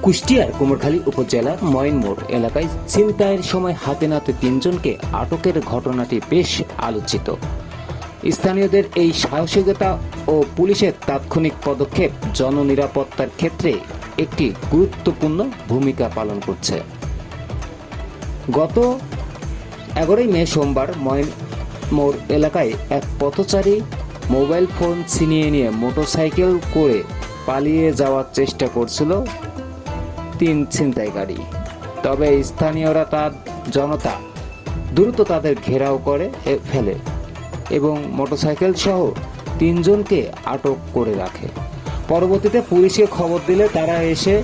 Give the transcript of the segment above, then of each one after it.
কুষ্টিয়ার কুমারখালী উপজেলার ময়নমোড় এলাকায় ছিনতাইয়ের সময় হাতে নাতে ৩ জনকে আটকের ঘটনাটি বেশ আলোচিত। স্থানীয়দের এই সাহসিকতা ও পুলিশের তাৎক্ষণিক পদক্ষেপ জননিরাপত্তার ক্ষেত্রে একটি গুরুত্বপূর্ণ ভূমিকা পালন করছে। গত 11 মে সোমবার ময়নমোড় এলাকায় এক পথচারী মোবাইল ফোন ছিনিয়ে নিয়ে মোটরসাইকেল করে পালিয়ে যাওয়ার চেষ্টা করছিল 3 ছিনতাইকারী। তবে স্থানীয়রা জনতা দ্রুত তাদের ঘেরাও করে ফেলে এবং মোটরসাইকেল সহ 3 জনকে আটক করে রাখে। পরবর্তীতে পুলিশকে খবর দিলে তারা এসে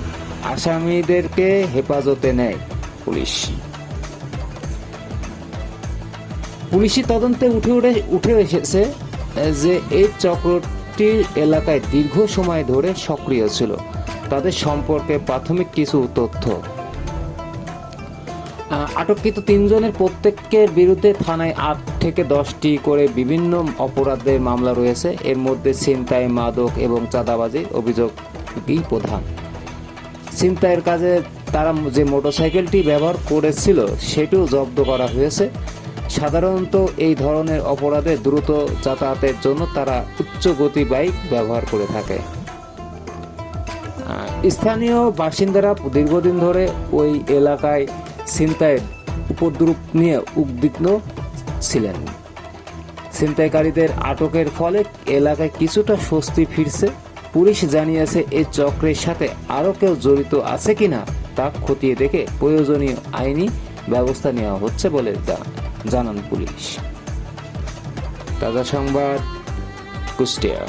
আসামিদেরকে হেফাজতে নেয়। পুলিশি তদন্তে উঠে এসেছে যে এই চক্রটি এলাকায় দীর্ঘ সময় ধরে সক্রিয় ছিল। তাদের সম্পর্কে প্রাথমিক কিছু তথ্য, আটককৃত 3 জনের প্রত্যেকের বিরুদ্ধে থানায় 8 থেকে 10টি করে বিভিন্ন অপরাধের মামলা রয়েছে। এর মধ্যে ছিনতাই, মাদক এবং চাঁদাবাজির অভিযোগই প্রধান। ছিনতাইয়ের কাজে তারা যে মোটরসাইকেলটি ব্যবহার করেছিল সেটিও জব্দ করা হয়েছে। সাধারণত এই ধরনের অপরাধে দ্রুত যাতায়াতের জন্য তারা উচ্চ গতি বাইক ব্যবহার করে থাকে। স্থানীয় বাসিন্দারা দীর্ঘদিন ধরে ওই এলাকায় ছিনতাইয়ের উপদ্রব নিয়ে উদ্বিগ্ন ছিলেন। ছিনতাইকারীদের আটকের ফলে এলাকায় কিছুটা স্বস্তি ফিরছে। পুলিশ জানিয়েছে এই চক্রের সাথে আরও কেউ জড়িত আছে কিনা তা খতিয়ে দেখে প্রয়োজনীয় আইনি ব্যবস্থা নেওয়া হচ্ছে বলে জানান পুলিশ। তাজা সংবাদ, কুষ্টিয়া।